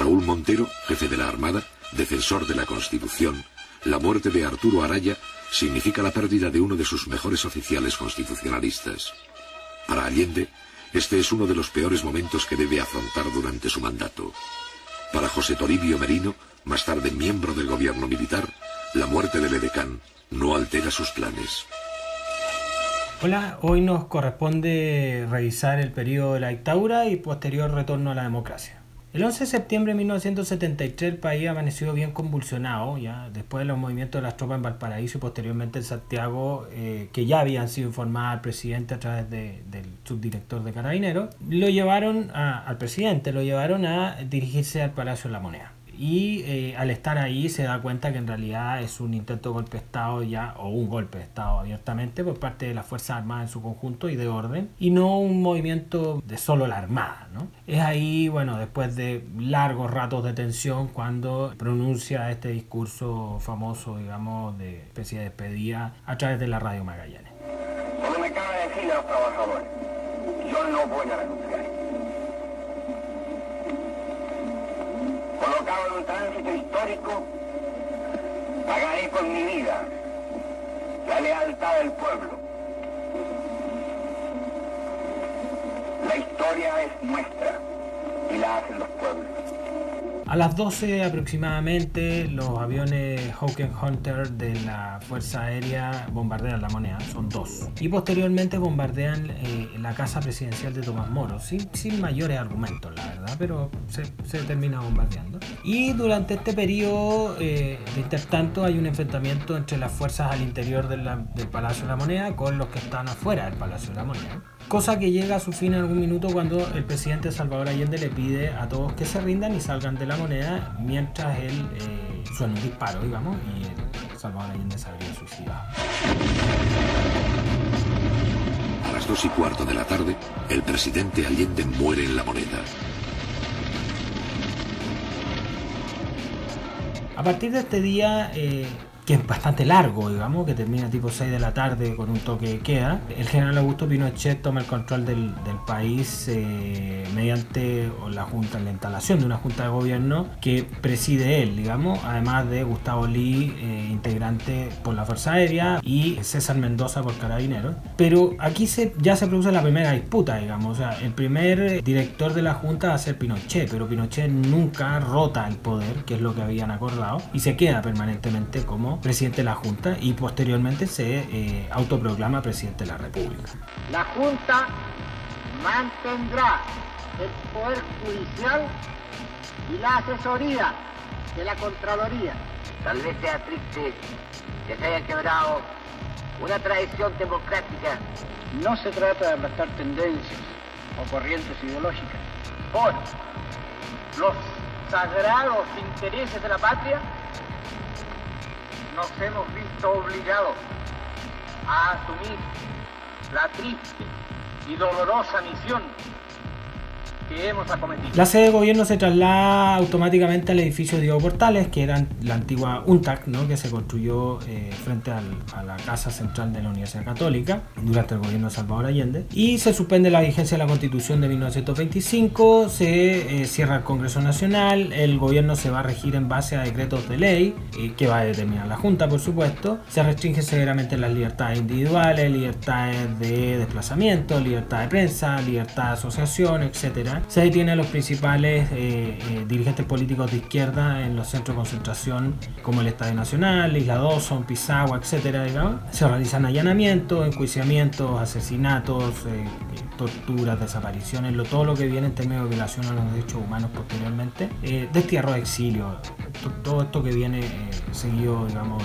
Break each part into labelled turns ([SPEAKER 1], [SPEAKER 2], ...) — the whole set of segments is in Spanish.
[SPEAKER 1] Raúl Montero, jefe de la Armada, defensor de la Constitución, la muerte de Arturo Araya significa la pérdida de uno de sus mejores oficiales constitucionalistas. Para Allende, este es uno de los peores momentos que debe afrontar durante su mandato. Para José Toribio Merino, más tarde miembro del gobierno militar, la muerte del edecán no altera sus planes.
[SPEAKER 2] Hola, hoy nos corresponde revisar el periodo de la dictadura y posterior retorno a la democracia. El 11 de septiembre de 1973 el país amaneció bien convulsionado, ya después de los movimientos de las tropas en Valparaíso y posteriormente en Santiago, que ya habían sido informadas al presidente a través del subdirector de Carabineros, al presidente lo llevaron a dirigirse al Palacio de la Moneda. Y al estar ahí se da cuenta que en realidad es un intento de golpe de Estado o un golpe de Estado abiertamente por parte de las Fuerzas Armadas en su conjunto y de orden, y no un movimiento de solo la Armada, ¿no? Es ahí, bueno, después de largos ratos de tensión, cuando pronuncia este discurso famoso, digamos, de especie de despedida a través de la radio Magallanes.
[SPEAKER 3] Como me acaba de decir a los trabajadores, yo no voy a renunciar. Colocado en un tránsito histórico, pagaré con mi vida la lealtad del pueblo. La historia es nuestra y la hacen los pueblos.
[SPEAKER 2] A las 12 aproximadamente, los aviones Hawk Hunter de la Fuerza Aérea bombardean La Moneda, son dos. Y posteriormente bombardean la casa presidencial de Tomás Moro, sin mayores argumentos, la verdad, pero se termina bombardeando. Y durante este periodo, de intertanto, hay un enfrentamiento entre las fuerzas al interior del Palacio de la Moneda con los que están afuera del Palacio de la Moneda. Cosa que llega a su fin en algún minuto cuando el presidente Salvador Allende le pide a todos que se rindan y salgan de la Moneda mientras él suena un disparo, digamos, y Salvador Allende se habría suicidado.
[SPEAKER 1] A las 2:15 de la tarde, el presidente Allende muere en La Moneda.
[SPEAKER 2] A partir de este día, que es bastante largo, digamos, que termina tipo 6 de la tarde con un toque de queda, el general Augusto Pinochet toma el control del país mediante la instalación de una junta de gobierno que preside él, digamos, además de Gustavo Lee, integrante por la Fuerza Aérea, y César Mendoza por Carabineros. Pero aquí ya se produce la primera disputa, digamos, o sea, el primer director de la junta va a ser Pinochet, pero Pinochet nunca rota el poder, que es lo que habían acordado, y se queda permanentemente como presidente de la Junta y posteriormente se autoproclama presidente de la República.
[SPEAKER 4] La Junta mantendrá el poder judicial y la asesoría de la Contraloría.
[SPEAKER 5] Tal vez sea triste que se haya quebrado una tradición democrática.
[SPEAKER 4] No se trata de aplastar tendencias o corrientes ideológicas.
[SPEAKER 5] Por los sagrados intereses de la patria, nos hemos visto obligados a asumir la triste y dolorosa misión que hemos acometido.
[SPEAKER 2] La sede de gobierno se traslada automáticamente al edificio Diego Portales, que era la antigua UNTAC, ¿no?, que se construyó frente a la Casa Central de la Universidad Católica durante el gobierno de Salvador Allende, y se suspende la vigencia de la Constitución de 1925, se cierra el Congreso Nacional, el gobierno se va a regir en base a decretos de ley que va a determinar la Junta, por supuesto, se restringen severamente las libertades individuales, libertades de desplazamiento, libertad de prensa, libertad de asociación, etcétera. Se detiene a los principales dirigentes políticos de izquierda en los centros de concentración como el Estadio Nacional, Isla Dawson, Pisagua, etcétera, digamos. Se realizan allanamientos, enjuiciamientos, asesinatos, torturas, desapariciones, todo lo que viene en términos de violación a los derechos humanos posteriormente, destierro de exilio, todo esto que viene seguido, digamos,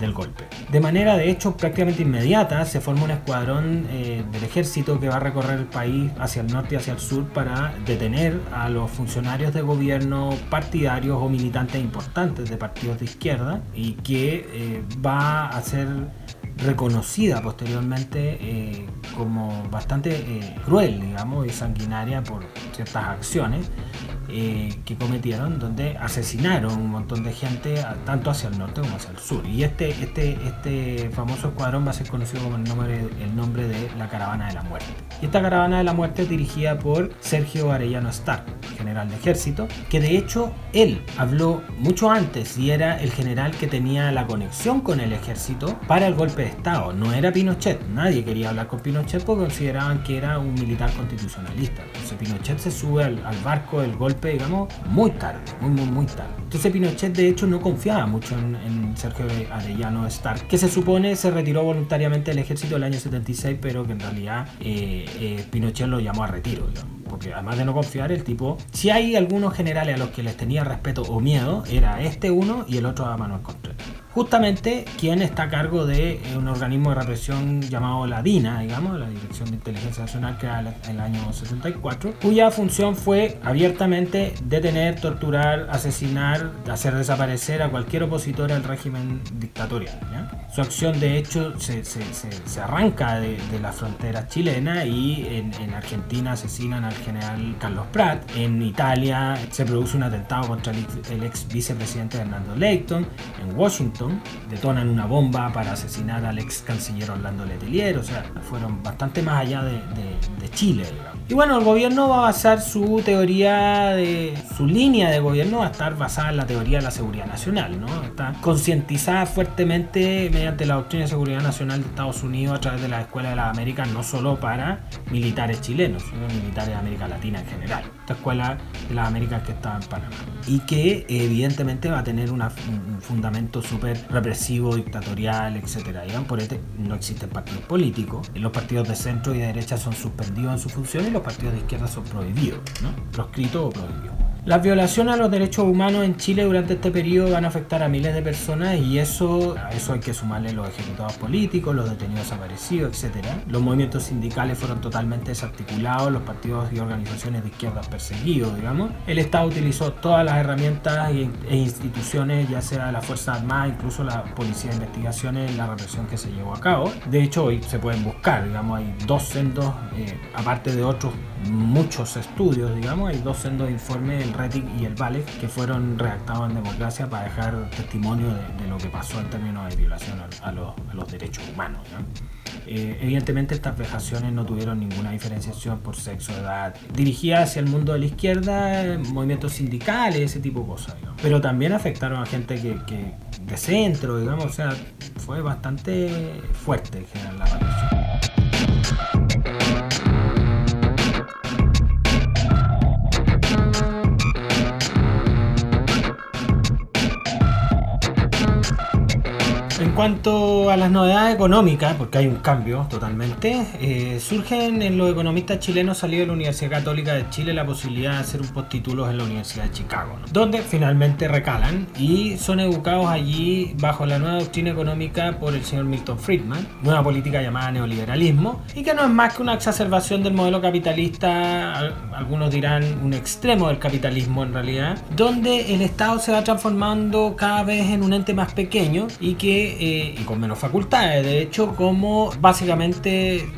[SPEAKER 2] del golpe. De manera, de hecho, prácticamente inmediata se forma un escuadrón del ejército que va a recorrer el país hacia el norte y hacia el sur para detener a los funcionarios de gobierno partidarios o militantes importantes de partidos de izquierda, y que va a ser reconocida posteriormente como bastante cruel, digamos, y sanguinaria por ciertas acciones que cometieron, donde asesinaron un montón de gente tanto hacia el norte como hacia el sur. Y este famoso escuadrón va a ser conocido como el nombre de la Caravana de la Muerte. Y esta Caravana de la Muerte es dirigida por Sergio Arellano Stark, general de ejército, que de hecho él habló mucho antes y era el general que tenía la conexión con el ejército para el golpe de estado. No era Pinochet, nadie quería hablar con Pinochet porque consideraban que era un militar constitucionalista. Entonces Pinochet se sube al barco del golpe, digamos, muy tarde, muy tarde. Entonces Pinochet de hecho no confiaba mucho en Sergio Arellano Stark, que se supone se retiró voluntariamente del ejército el año 76, pero que en realidad Pinochet lo llamó a retiro, digamos. Porque además de no confiar, el tipo, si hay algunos generales a los que les tenía respeto o miedo, era este uno y el otro a Manuel Contreras. Justamente quien está a cargo de un organismo de represión llamado la DINA, digamos, la Dirección de Inteligencia Nacional, que era en el año 74, cuya función fue abiertamente detener, torturar, asesinar, hacer desaparecer a cualquier opositor al régimen dictatorial, ¿ya? Su acción de hecho se arranca de la frontera chilena y en Argentina asesinan al general Carlos Prat, en Italia se produce un atentado contra el ex vicepresidente Hernando Leyton, en Washington detonan una bomba para asesinar al ex canciller Orlando Letelier, o sea, fueron bastante más allá de Chile, digamos. Y bueno, el gobierno va a basar su teoría, su línea de gobierno va a estar basada en la teoría de la seguridad nacional, ¿no? Está concientizada fuertemente mediante la doctrina de seguridad nacional de Estados Unidos a través de la Escuela de las Américas, no solo para militares chilenos, sino militares de América Latina en general. Esta Escuela de las Américas que está en Panamá. Y que evidentemente va a tener un fundamento súper represivo, dictatorial, etcétera. Por este no existen partidos políticos. Los partidos de centro y de derecha son suspendidos en su función y los partidos de izquierda son prohibidos, ¿no? Proscritos o prohibidos. Las violaciones a los derechos humanos en Chile durante este periodo van a afectar a miles de personas y a eso hay que sumarle los ejecutados políticos, los detenidos desaparecidos, etc. Los movimientos sindicales fueron totalmente desarticulados, los partidos y organizaciones de izquierda perseguidos, digamos. El Estado utilizó todas las herramientas e instituciones, ya sea la Fuerza Armada, incluso la Policía de Investigaciones, en la represión que se llevó a cabo. De hecho, hoy se pueden buscar, digamos, hay dos sendos, aparte de otros muchos estudios, digamos, hay dos sendos informes, el RETIC y el VALEC, que fueron redactados en democracia para dejar testimonio de lo que pasó en términos de violación a los derechos humanos, ¿no? Evidentemente estas vejaciones no tuvieron ninguna diferenciación por sexo, edad, dirigidas hacia el mundo de la izquierda, movimientos sindicales, ese tipo de cosas, digamos. Pero también afectaron a gente que de centro, digamos, o sea, fue bastante fuerte en general la represión. En cuanto a las novedades económicas, porque hay un cambio totalmente, surgen en los economistas chilenos salidos de la Universidad Católica de Chile la posibilidad de hacer un postítulos en la Universidad de Chicago, ¿no? Donde finalmente recalan y son educados allí bajo la nueva doctrina económica por el señor Milton Friedman, nueva política llamada neoliberalismo, y que no es más que una exacerbación del modelo capitalista, algunos dirán un extremo del capitalismo en realidad, donde el Estado se va transformando cada vez en un ente más pequeño y con menos facultades, de hecho, como básicamente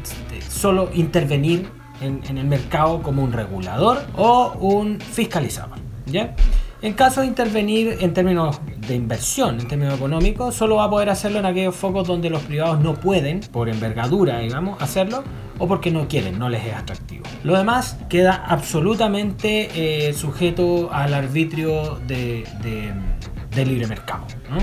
[SPEAKER 2] solo intervenir en el mercado como un regulador o un fiscalizador, ¿ya? En caso de intervenir en términos de inversión, en términos económicos, solo va a poder hacerlo en aquellos focos donde los privados no pueden, por envergadura, digamos, hacerlo, o porque no quieren, no les es atractivo. Lo demás queda absolutamente sujeto al arbitrio de libre mercado, ¿no?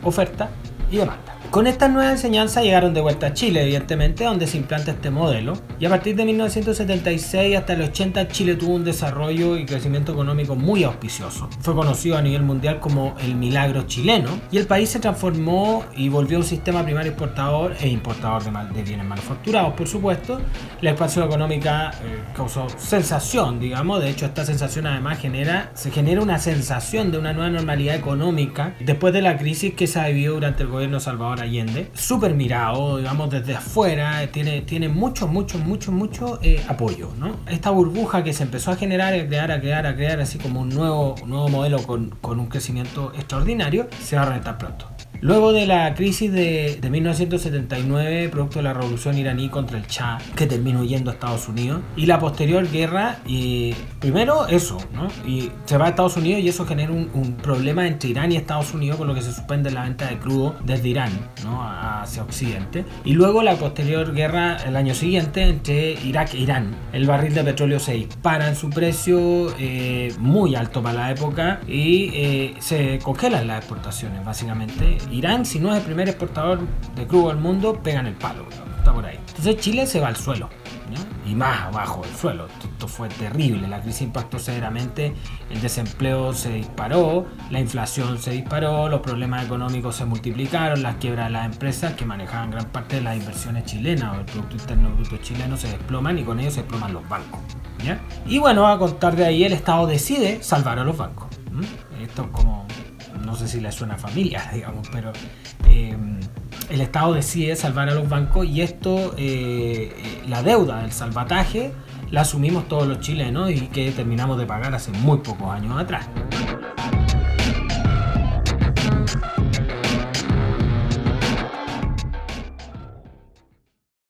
[SPEAKER 2] Oferta y demanda. Con estas nuevas enseñanzas llegaron de vuelta a Chile, evidentemente, donde se implanta este modelo, y a partir de 1976 hasta el 80 Chile tuvo un desarrollo y crecimiento económico muy auspicioso. Fue conocido a nivel mundial como el milagro chileno, y el país se transformó y volvió a un sistema primario exportador e importador de bienes manufacturados, por supuesto. La expansión económica causó sensación, digamos, de hecho esta sensación además se genera una sensación de una nueva normalidad económica después de la crisis que se ha vivido durante el gobierno de Salvador Allende, súper mirado, digamos, desde afuera, tiene mucho apoyo, ¿no? Esta burbuja que se empezó a generar, a crear, así como un nuevo modelo con un crecimiento extraordinario, se va a reventar pronto. Luego de la crisis de 1979, producto de la revolución iraní contra el Shah, que terminó yendo a Estados Unidos, y la posterior guerra, primero eso, ¿no? Y se va a Estados Unidos y eso genera un problema entre Irán y Estados Unidos, por lo que se suspende la venta de crudo desde Irán, ¿no? Hacia Occidente. Y luego la posterior guerra, el año siguiente, entre Irak e Irán. El barril de petróleo se dispara en su precio, muy alto para la época, y se congelan las exportaciones, básicamente. Irán, si no es el primer exportador de crudo del mundo, pegan el palo, ¿no? Está por ahí. Entonces Chile se va al suelo, ¿no? Y más abajo del suelo. Esto fue terrible. La crisis impactó severamente. El desempleo se disparó, la inflación se disparó, los problemas económicos se multiplicaron, las quiebras de las empresas que manejaban gran parte de las inversiones chilenas o el Producto Interno Bruto chileno se desploman, y con ellos se desploman los bancos, ¿ya? Y bueno, a contar de ahí, el Estado decide salvar a los bancos. Esto es como, no sé si le suena a familia, digamos, pero el Estado decide salvar a los bancos, y esto, la deuda del salvataje la asumimos todos los chilenos, y que terminamos de pagar hace muy pocos años atrás.